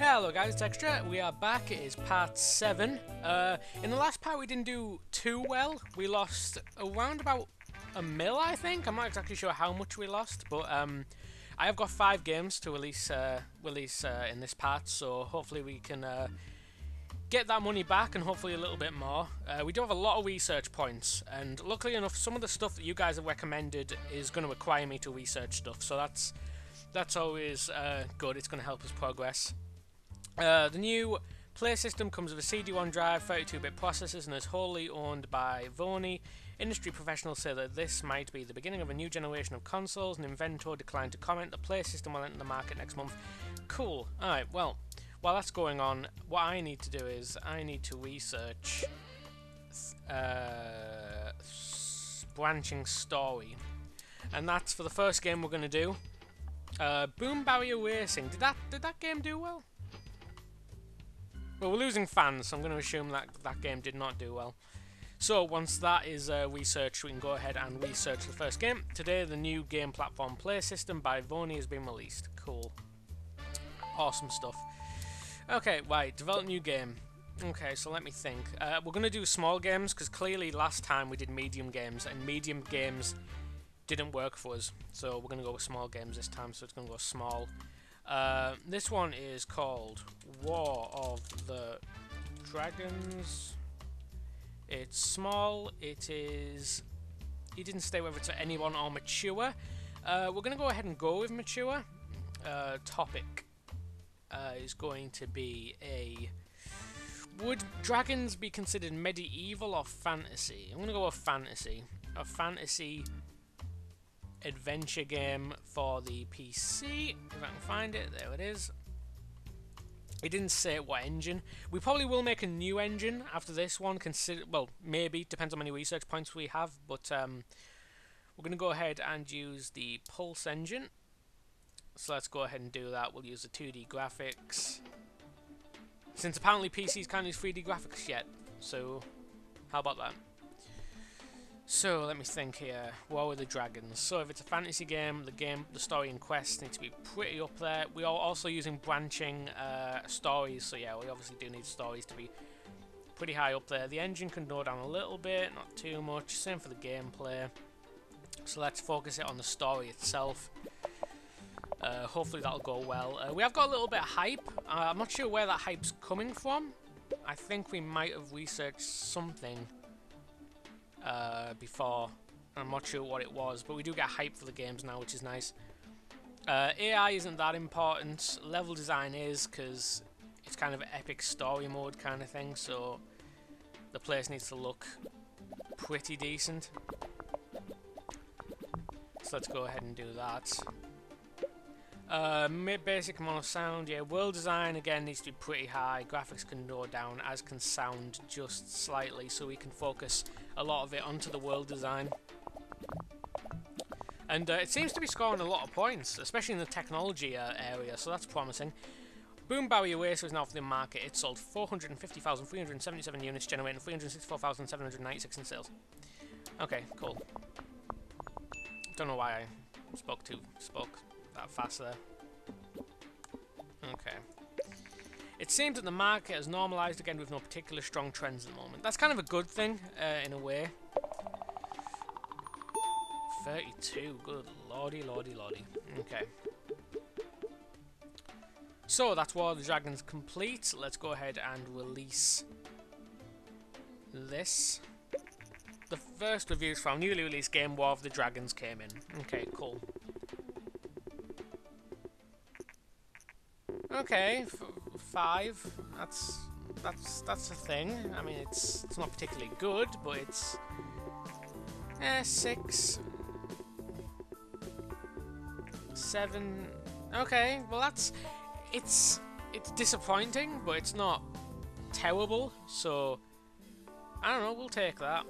Hello guys, it's Extra. We are back. It is part 7. In the last part we didn't do too well. We lost around about a mil, I think. I'm not exactly sure how much we lost, but I have got 5 games to release in this part, so hopefully we can get that money back and hopefully a little bit more. We do have a lot of research points, and luckily enough some of the stuff that you guys have recommended is going to require me to research stuff, so that's always good. It's going to help us progress. The new Play system comes with a CD-ROM drive, 32-bit processors, and is wholly owned by Vony. Industry professionals say that this might be the beginning of a new generation of consoles, and Inventor declined to comment. The Play system will enter the market next month. Cool. Alright, well, while that's going on, what I need to do is I need to research branching story. And that's for the first game we're going to do. Boom Barrier Racing. Did that game do well? Well, we're losing fans, so I'm going to assume that that game did not do well. So once that is researched, we can go ahead and research the first game. Today, the new game platform Play system by Vony has been released. Cool. Awesome stuff. Okay, right, develop new game. Okay, so let me think. We're going to do small games, because clearly last time we did medium games, and medium games didn't work for us. So we're going to go with small games this time, so it's going to go small. This one is called War of the Dragons. It's small, it is... He didn't say whether it's anyone or mature. We're going to go ahead and go with mature. Topic is going to be a... Would dragons be considered medieval or fantasy? I'm going to go with fantasy. A fantasy adventure game for the PC, if I can find it. There it is. It didn't say what engine. We probably will make a new engine after this one. Well, maybe, depends on how many research points we have, but we're going to go ahead and use the Pulse engine. So let's go ahead and do that. We'll use the 2D graphics, since apparently PCs can't use 3D graphics yet, so how about that? So let me think here. War with the Dragons. So if it's a fantasy game, the story and quests need to be pretty up there. We are also using branching stories, so yeah, we obviously do need stories to be pretty high up there. The engine can go down a little bit, not too much. Same for the gameplay. So let's focus it on the story itself. Hopefully that'll go well. We have got a little bit of hype. I'm not sure where that hype's coming from. I think we might have researched something before. I'm not sure what it was, but we do get hype for the games now, which is nice. AI isn't that important. Level design is, because it's kind of an epic story mode kind of thing, so the place needs to look pretty decent. So let's go ahead and do that. Basic mono sound, yeah. World design again needs to be pretty high. Graphics can go down, as can sound just slightly, so we can focus a lot of it onto the world design. And it seems to be scoring a lot of points, especially in the technology area, so that's promising. Boom Barrier Racer is now for the market. It sold 450,377 units, generating 364,796 in sales. Okay, cool. Don't know why I spoke that fast there. Okay. It seems that the market has normalised again with no particular strong trends at the moment. That's kind of a good thing, in a way. 32, good lordy, lordy, lordy. Okay. So, that's War of the Dragons complete. Let's go ahead and release this. The first reviews from newly released game War of the Dragons came in. Okay, cool. Okay, 5. That's a thing. I mean, it's not particularly good, but it's 6, 7. Okay, well it's disappointing, but it's not terrible. So I don't know. We'll take that.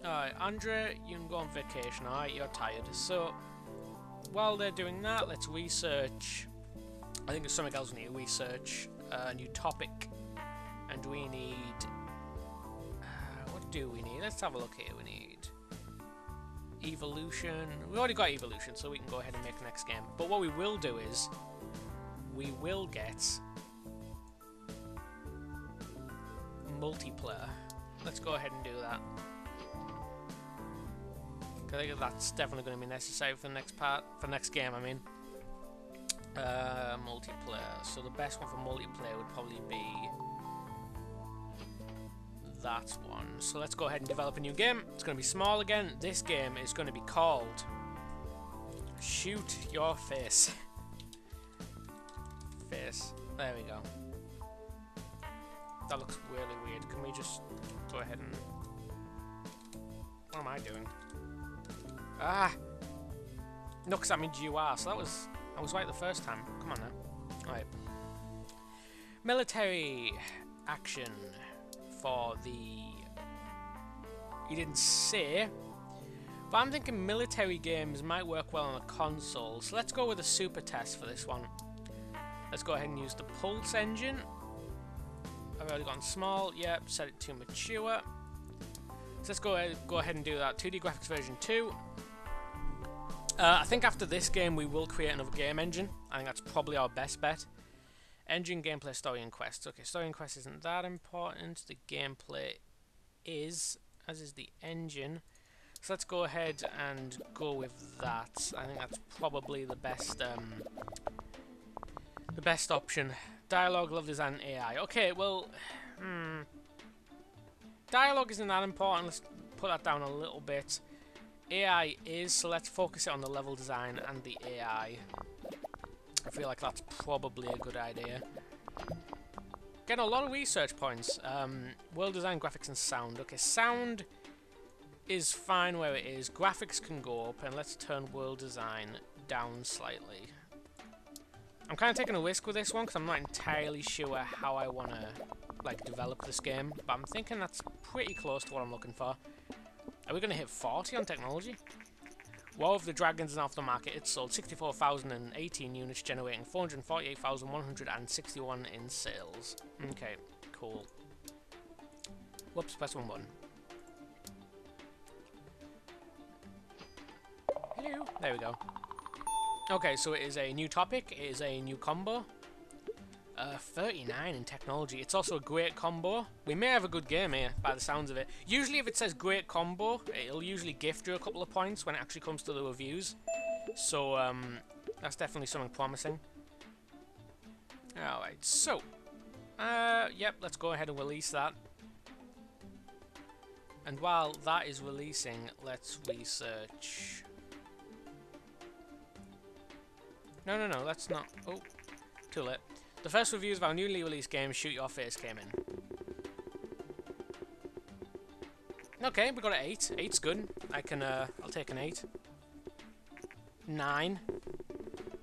Alright, Andre, you can go on vacation. Alright, you're tired. So while they're doing that, let's research. I think there's something else we need to research. A new topic. And we need... what do we need? Let's have a look here. We need... Evolution. We've already got Evolution, so we can go ahead and make the next game. But what we will do is... We will get multiplayer. Let's go ahead and do that. I think that's definitely going to be necessary for the next part, for next game, I mean. Multiplayer. So the best one for multiplayer would probably be that one. So let's go ahead and develop a new game. It's going to be small again. This game is going to be called Shoot Your Face. Face. There we go. That looks really weird. Can we just go ahead and... What am I doing? Ah! No, because that means you are. So I was right the first time. Come on now. Alright. Military action for the... He didn't say. But I'm thinking military games might work well on a console. So let's go with a super test for this one. Let's go ahead and use the Pulse engine. I've already gone small. Yep, set it to mature. So let's go ahead and do that. 2D graphics version 2. I think after this game we will create another game engine. I think that's probably our best bet. Engine, gameplay, story and quests. Okay, story and quests isn't that important. The gameplay is, as is the engine. So let's go ahead and go with that. I think that's probably the best option. Dialogue, level design, AI. Okay, well, dialogue isn't that important. Let's put that down a little bit. AI is, so let's focus it on the level design and the AI. I feel like that's probably a good idea. Getting a lot of research points. World design, graphics, and sound. Okay, sound is fine where it is. Graphics can go up, and let's turn world design down slightly. I'm kind of taking a risk with this one because I'm not entirely sure how I want to like develop this game, but I'm thinking that's pretty close to what I'm looking for. Are we going to hit 40 on technology? War of the Dragons is off the market. It sold 64,018 units, generating 448,161 in sales. Okay, cool. Whoops, press one button. Hello. There we go. Okay, so it is a new topic. It is a new combo. 39 in technology. It's also a great combo. We may have a good game here, by the sounds of it. Usually if it says great combo, it'll usually gift you a couple of points when it actually comes to the reviews. So, that's definitely something promising. Alright, so. Yep, let's go ahead and release that. And while that is releasing, let's research. No, let's not. Oh, too late. The first reviews of our newly released game, Shoot Your Face, came in. Okay, we got an 8. 8's good. I can, I'll take an 8. 9.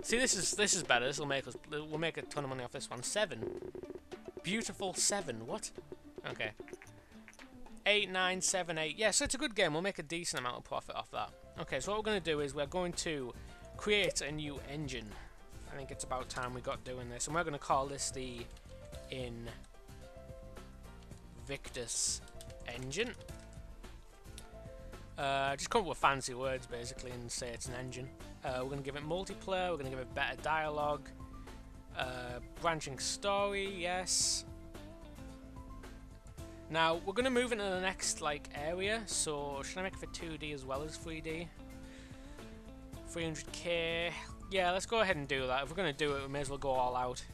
See, this is better. This will make us. We'll make a ton of money off this one. 7. Beautiful 7. What? Okay. 8, 9, 7, 8. Yeah, so it's a good game. We'll make a decent amount of profit off that. Okay, so what we're going to do is we're going to create a new engine. I think it's about time we got doing this, and we're going to call this the Invictus engine. Just come up with fancy words basically and say it's an engine. We're going to give it multiplayer, we're going to give it better dialogue, branching story, yes. Now we're going to move into the next like area, so should I make it for 2D as well as 3D? 300k. Yeah, let's go ahead and do that. If we're going to do it, we may as well go all out.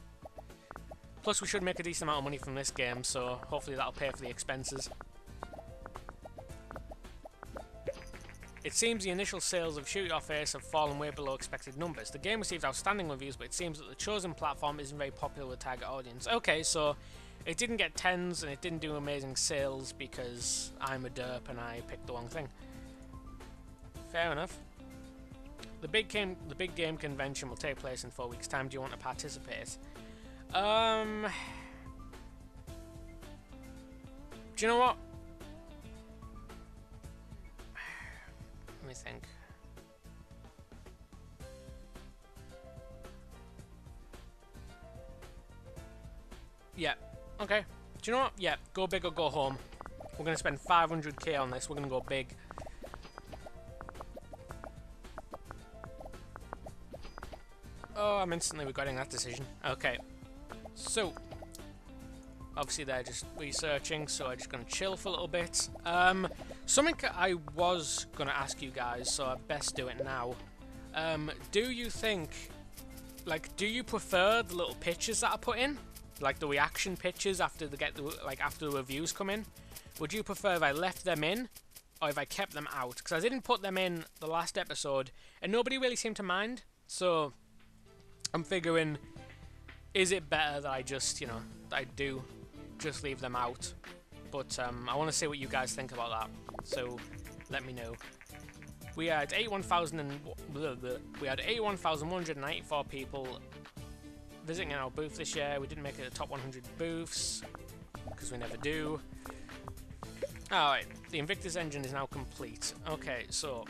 Plus, we should make a decent amount of money from this game, so hopefully that'll pay for the expenses. It seems the initial sales of Shoot Your Face have fallen way below expected numbers. The game received outstanding reviews, but it seems that the chosen platform isn't very popular with target audience. Okay, so it didn't get 10s and it didn't do amazing sales because I'm a derp and I picked the wrong thing. Fair enough. The big game convention will take place in 4 weeks' time. Do you want to participate? Do you know what? Let me think. Yeah. Okay. Do you know what? Yeah. Go big or go home. We're going to spend 500k on this. We're going to go big. Oh, I'm instantly regretting that decision. Okay. So, Obviously they're just researching, so I'm just going to chill for a little bit. Something I was going to ask you guys, so I best do it now. Do you think, like, do you prefer the little pictures that I put in? Like the reaction pictures after after the reviews come in? Would you prefer if I left them in, or if I kept them out? Because I didn't put them in the last episode, and nobody really seemed to mind. So I'm figuring, is it better that I just, that I do just leave them out? But I want to see what you guys think about that. So let me know. We had 81,194 people visiting our booth this year. We didn't make it the top 100 booths because we never do. Alright, the Invictus engine is now complete. Okay, so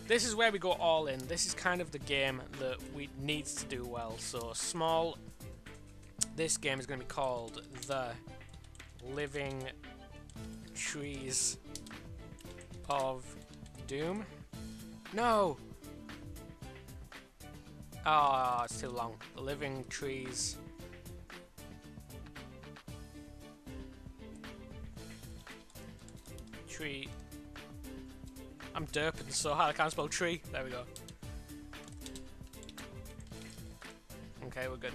this is where we go all in. This is kind of the game that we needs to do well. So small. This game is going to be called The Living Trees of Doom. No! Oh, it's too long. The Living Trees. Tree. I'm derping so hard I can't spell tree. There we go. Okay, we're good.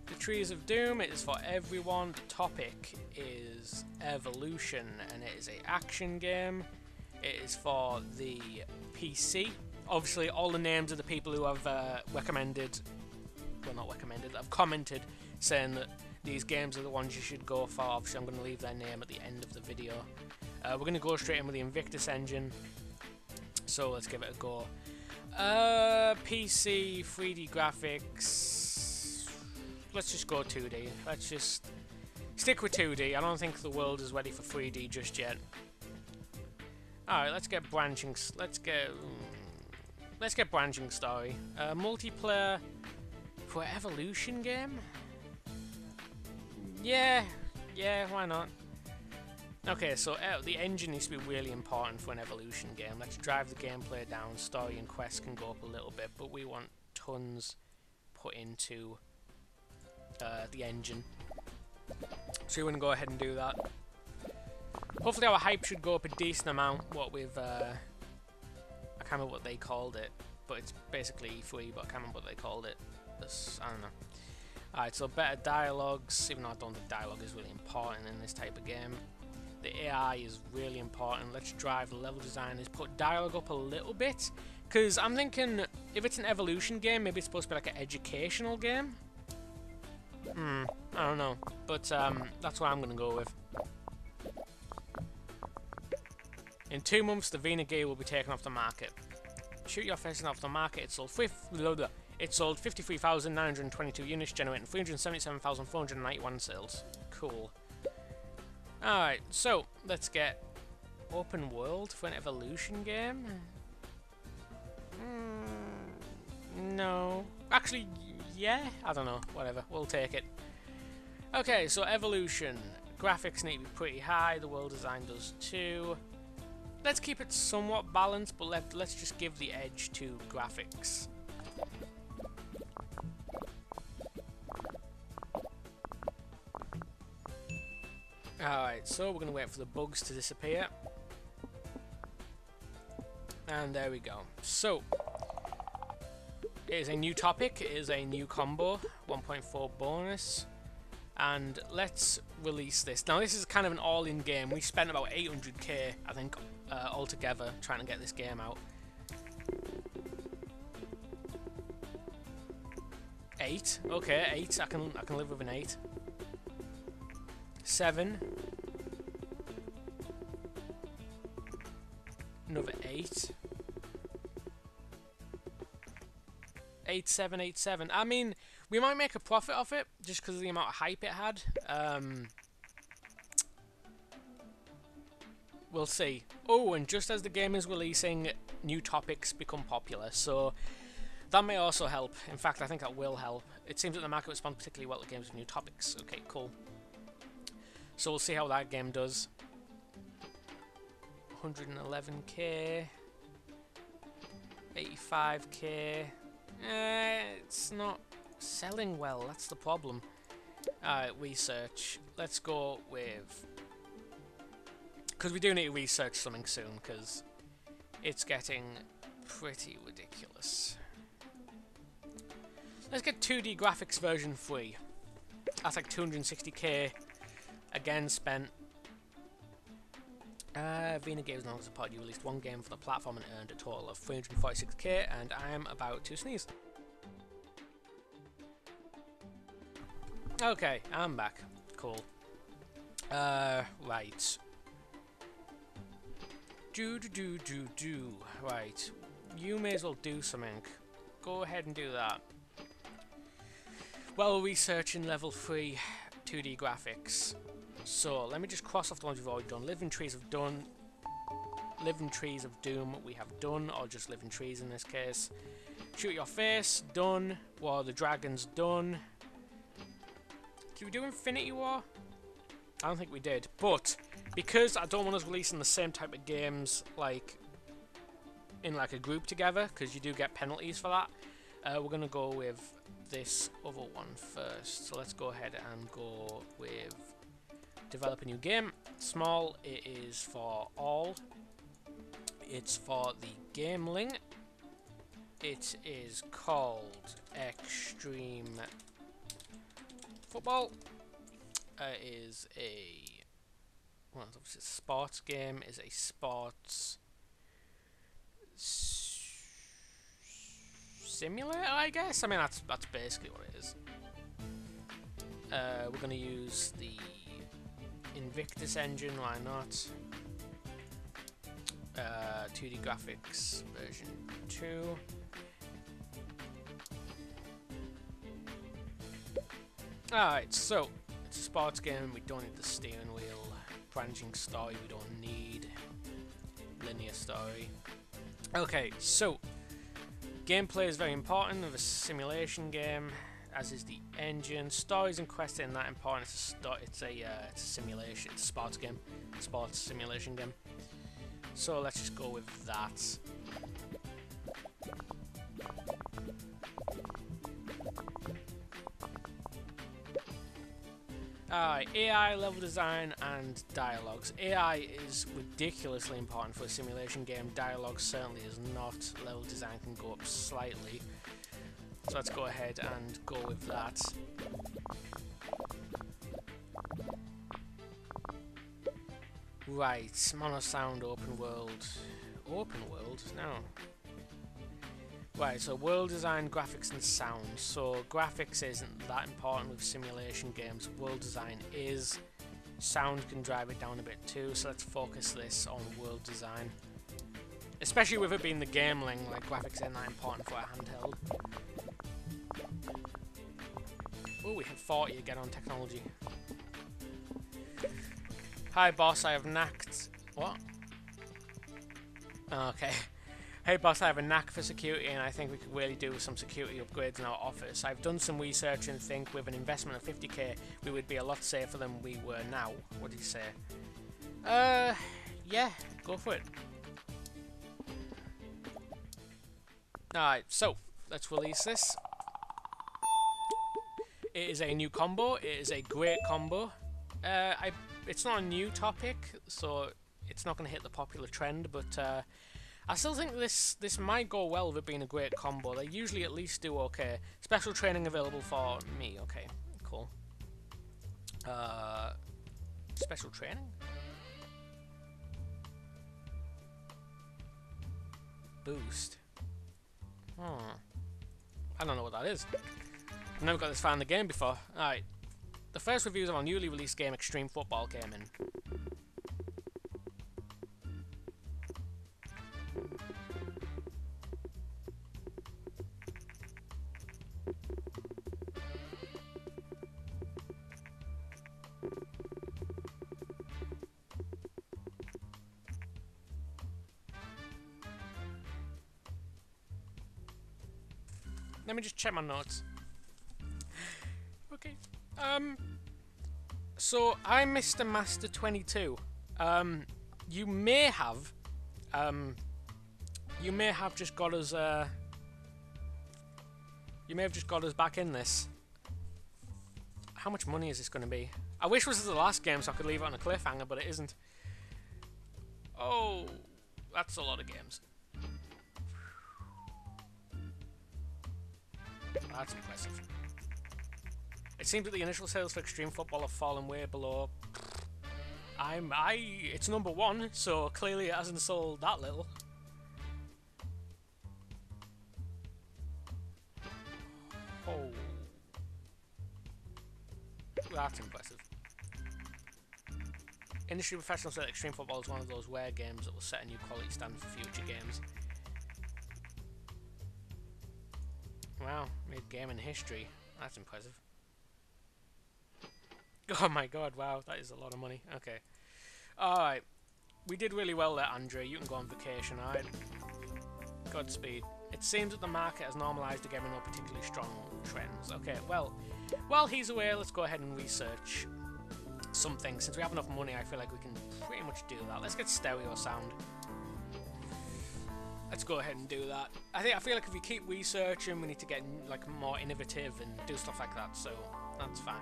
The Trees of Doom, it is for everyone. The topic is evolution, and it is an action game. It is for the PC. Obviously, all the names of the people who have recommended, well, not recommended, have commented saying that these games are the ones you should go for. Obviously, I'm going to leave their name at the end of the video. We're going to go straight in with the Invictus engine, so let's give it a go. PC, 3D graphics, let's just go 2D. Let's just stick with 2D. I don't think the world is ready for 3D just yet. Alright, let's get branching, let's get branching story. Multiplayer for evolution game? Yeah, why not? Okay, so the engine needs to be really important for an evolution game. Let's drive the gameplay down. Story and quests can go up a little bit, but we want tons put into the engine. So we're going to go ahead and do that. Hopefully our hype should go up a decent amount. What with I can't remember what they called it, but it's basically E3, but I can't remember what they called it. I don't know. Alright, so better dialogues, even though I don't think dialogue is really important in this type of game. The AI is really important. Let's drive the level designers, put dialogue up a little bit, because I'm thinking if it's an evolution game, maybe it's supposed to be like an educational game. I don't know, but that's what I'm going to go with. In 2 months, the Vena gear will be taken off the market. Shoot Your Face off the market. It sold 53,922 units, generating 377,491 sales. Cool. Alright, so let's get open world for an evolution game. No. Actually, yeah. I don't know. Whatever. We'll take it. Okay, so evolution. Graphics need to be pretty high. The world design does too. Let's keep it somewhat balanced, but let's just give the edge to graphics. Alright, so we're going to wait for the bugs to disappear. And there we go. So, it is a new topic, it is a new combo, 1.4 bonus. And let's release this. Now this is kind of an all-in game. We spent about 800k, I think, altogether trying to get this game out. 8, okay, 8. I can live with an 8. 7. Another 8. 8, 7, 8, 7. I mean, we might make a profit off it just because of the amount of hype it had. We'll see. Oh, and just as the game is releasing, new topics become popular, so that may also help. In fact, I think that will help. It seems that the market responds particularly well to games with new topics. Okay, cool. So we'll see how that game does. 111k. 85k. It's not selling well, that's the problem. Alright, research. Let's go with... because we do need to research something soon, because it's getting pretty ridiculous. Let's get 2D graphics version 3. That's like 260k. Again, spent. Vena Games now support. You released one game for the platform and earned a total of 346k, and I am about to sneeze. Okay, I'm back. Cool. Right. Right. You may as well do something. Go ahead and do that. Well, researching level 3 2D graphics. So, let me just cross off the ones we've already done. Living Trees have done. Living Trees of Doom we have done, or just Living Trees in this case. Shoot Your Face, done. War of the Dragons, done. Did we do Infinity War? I don't think we did. But, because I don't want us releasing the same type of games, like, in like a group together, because you do get penalties for that, we're going to go with this other one first. So let's go ahead and go with develop a new game. Small, it is for all. It's for the Gameling. It is called Extreme Football. Is a, well, it's obviously a sports game. Is a sports simulator, I guess. I mean, that's basically what it is. We're going to use the Invictus engine. Why not? 2D graphics version 2. Alright, so it's a sports game. We don't need the steering wheel. Branching story, we don't need. Linear story. Okay, so gameplay is very important of a simulation game, as is the engine. Stories and quests ain't that important. It's a simulation. It's a sports game, sports simulation game. So let's just go with that. Alright, AI, level design, and dialogues. AI is ridiculously important for a simulation game. Dialogue certainly is not. Level design can go up slightly. So let's go ahead and go with that. Right, mono sound, open world. Open world? No. Right, so world design, graphics and sound. So graphics isn't that important with simulation games. World design is. Sound can drive it down a bit too, so let's focus this on world design. Especially with it being the Gameling, like graphics ain't that important for a handheld. Oh, we hit 40 again on technology. Hi boss, I have knacked... What? Okay. Hey boss, I have a knack for security and I think we could really do with some security upgrades in our office. I've done some research and think with an investment of 50k we would be a lot safer than we were now. What did he say? Yeah, go for it. Alright, so, let's release this. It is a new combo, it is a great combo. It's not a new topic, so it's not going to hit the popular trend, but I still think this might go well with it being a great combo. They usually at least do okay. Special training available for me. Okay, cool. Special training? Boost. I don't know what that is. I've never got this far in the game before. Alright. The first reviews of our newly released game, Extreme Football, came in. Let me just check my notes. Okay. So I'm Mr. Master 22. You may have just got us. You may have just got us back in this. How much money is this going to be? I wish this was the last game so I could leave it on a cliffhanger, but it isn't. Oh, that's a lot of games. That's impressive. It seems that the initial sales for Extreme Football have fallen way below. It's number 1, so clearly it hasn't sold that little. Oh, that's impressive. Industry professionals say that Extreme Football is one of those rare games that will set a new quality standard for future games. Wow, made game in history. That's impressive. Oh my god, wow, that is a lot of money. Okay. Alright. We did really well there, Andre. You can go on vacation, alright? Godspeed. It seems that the market has normalised again with no particularly strong trends. Okay, well, while he's away, let's go ahead and research something. Since we have enough money, I feel like we can pretty much do that. Let's get stereo sound. Let's go ahead and do that. I feel like if we keep researching, we need to get like more innovative and do stuff like that. So that's fine.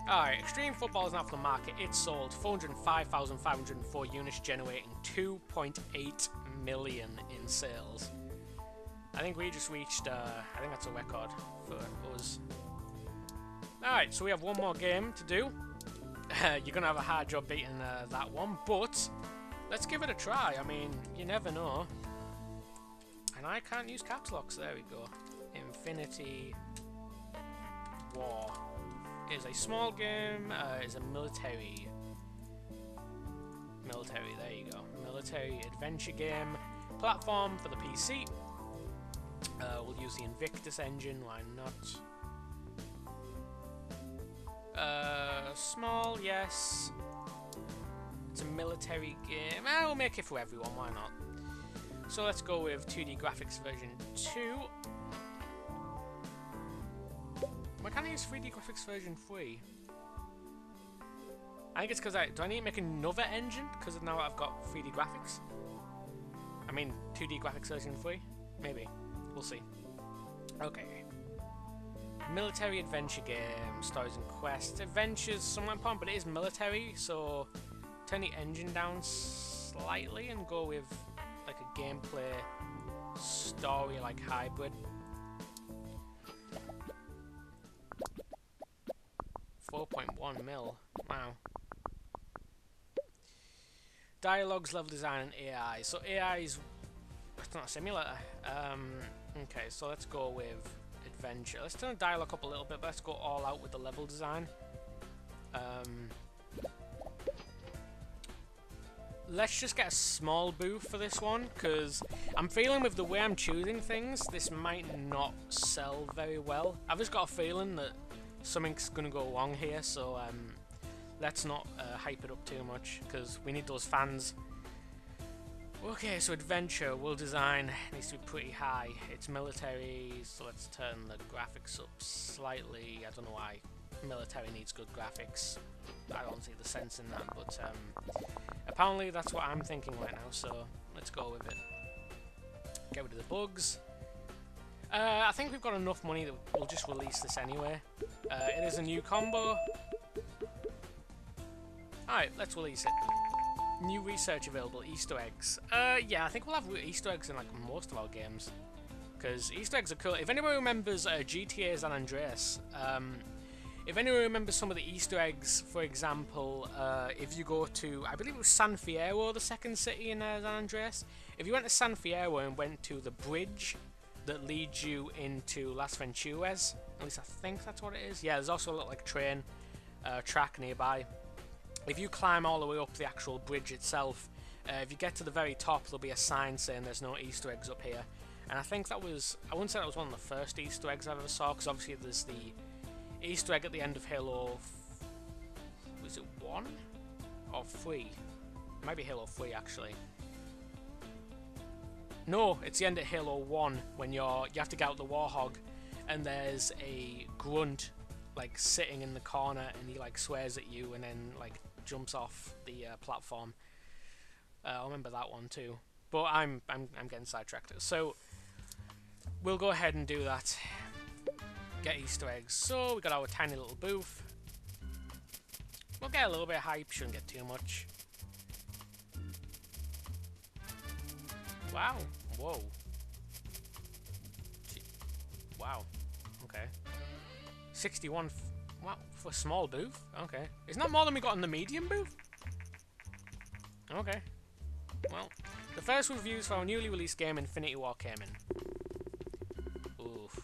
Alright, Extreme Football is not for the market. It sold 405,504 units, generating 2.8 million in sales. I think we just reached, I think that's a record for us. Alright, so we have one more game to do. You're going to have a hard job beating that one, but let's give it a try. I mean, you never know. And I can't use caps locks. There we go. Infinity War is a small game. Is a military. There you go. Military adventure game. Platform for the PC. We'll use the Invictus engine. Why not? Small, yes. It's a military game. We'll make it for everyone. Why not? So let's go with 2D graphics version 2. Why can't I use 3D graphics version 3? I think it's because do I need to make another engine? Because now I've got 3D graphics? I mean, 2D graphics version 3? Maybe. We'll see. Okay. Military adventure game. Stories and quests. Adventures somewhat important, but it is military, so turn the engine down slightly and go with like a gameplay story like hybrid. 4.1 mil. Wow. Dialogues, level design, and AI. So AI is it's not a simulator. Okay, so let's go with adventure. Let's turn the dialogue up a little bit, but let's go all out with the level design. Let's just get a small booth for this one, because I'm feeling with the way I'm choosing things, this might not sell very well. I've just got a feeling that something's going to go wrong here, so let's not hype it up too much, because we need those fans. Okay, so adventure, world design needs to be pretty high. It's military, so let's turn the graphics up slightly. I don't know why military needs good graphics. I don't see the sense in that, but apparently that's what I'm thinking right now, so let's go with it. Get rid of the bugs. I think we've got enough money that we'll just release this anyway. It is a new combo. Alright, let's release it. New research available, Easter eggs. Yeah, I think we'll have Easter eggs in like most of our games. Because Easter eggs are cool. If anyone remembers GTA San Andreas, if anyone remembers some of the Easter eggs, for example, if you go to, I believe it was San Fierro, the second city in San Andreas. If you went to San Fierro and went to the bridge that leads you into Las Venturas, at least I think that's what it is. Yeah, there's also a little like train track nearby. If you climb all the way up the actual bridge itself, if you get to the very top, there'll be a sign saying there's no Easter eggs up here. And I think that was, I wouldn't say that was one of the first Easter eggs I've ever saw, because obviously there's the Easter egg at the end of Halo, was it 1 or 3? It might be Halo 3 actually. No, it's the end of Halo 1 when you have to get out the Warhog, and there's a grunt like sitting in the corner, and he like swears at you, and then like jumps off the platform. I remember that one too, but I'm getting sidetracked. So we'll go ahead and do that. Get Easter eggs. So we got our tiny little booth. We'll get a little bit of hype, shouldn't get too much. Wow. Whoa. Wow. Okay. 61. Wow, for a small booth? Okay. Isn't that more than we got on the medium booth? Okay. Well, the first reviews for our newly released game Infinity War came in. Oof.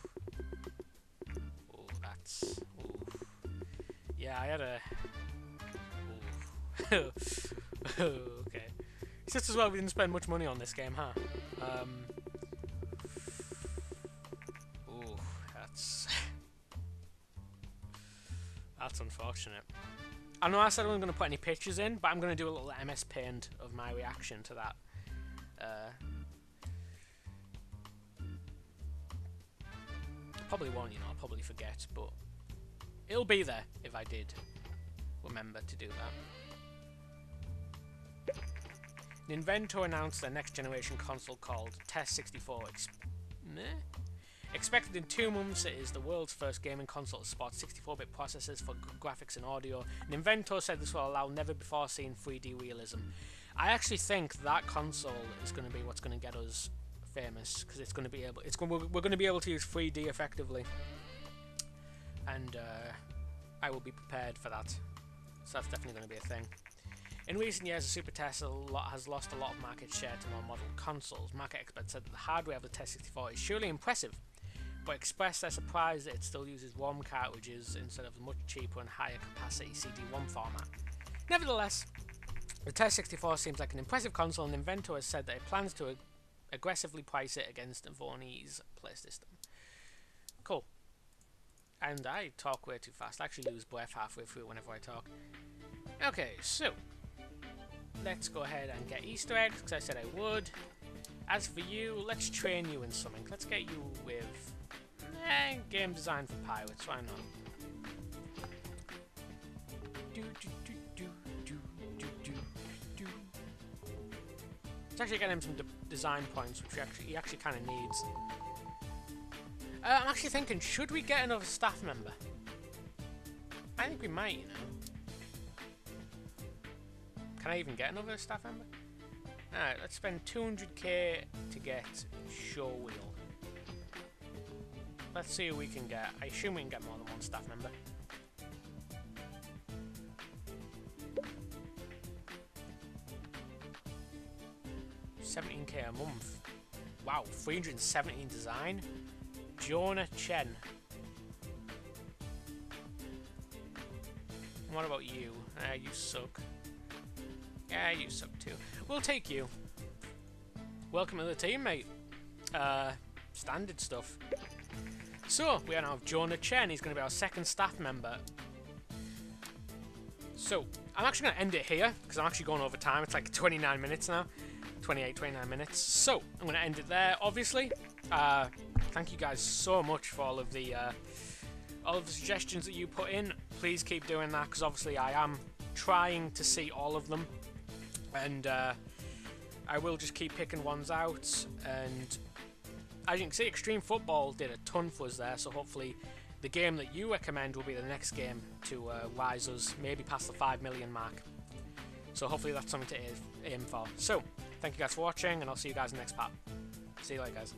Oh, that's... Oof. Yeah, I had a... Oof. Okay. It's just as well we didn't spend much money on this game, huh? Ooh, that's... That's unfortunate. I know I said I wasn't going to put any pictures in, but I'm going to do a little MS Paint of my reaction to that. Probably won't, you know, I'll probably forget, but it'll be there if I did remember to do that. Nintendo announced their next generation console called Test 64. Expected in 2 months, it is the world's first gaming console to support 64-bit processors for graphics and audio. Nintendo said this will allow never-before-seen 3D realism. I actually think that console is going to be what's going to get us famous, because it's going to be able, we're going to be able to use 3D effectively, and I will be prepared for that. So that's definitely going to be a thing. In recent years, the Super Test has lost a lot of market share to more modern consoles. Market experts said that the hardware of the Test 64 is surely impressive, but expressed their surprise that it still uses ROM cartridges instead of the much cheaper and higher capacity CD-ROM format. Nevertheless, the Test 64 seems like an impressive console, and Nintendo has said that it plans to aggressively price it against Sony's Play System. Cool. And I talk way too fast. I actually lose breath halfway through whenever I talk. Okay, so let's go ahead and get Easter eggs, because I said I would. As for you, let's train you in something. Let's get you with game design for pirates. Why not? Let's actually get him some design points, which he actually kind of needs. I'm actually thinking, should we get another staff member? I think we might, you know. Can I even get another staff member? Alright, let's spend 200k to get Show Wheel. Let's see who we can get. I assume we can get more than one staff member. $17k a month. Wow, 317 design. Jonah Chen. What about you? You suck. Yeah, you suck too. We'll take you. Welcome to the team, mate. Standard stuff. So, we now have Jonah Chen. He's going to be our second staff member. So, I'm actually going to end it here, because I'm actually going over time. It's like 29 minutes now. 28, 29 minutes. So, I'm going to end it there, obviously. Thank you guys so much for all of the suggestions that you put in. Please keep doing that, because obviously I am trying to see all of them. And I will just keep picking ones out. And as you can see, Extreme Football did a ton for us there. So hopefully the game that you recommend will be the next game to rise us maybe past the 5 million mark. So hopefully that's something to aim for. So thank you guys for watching, and I'll see you guys in the next part. See you later, guys.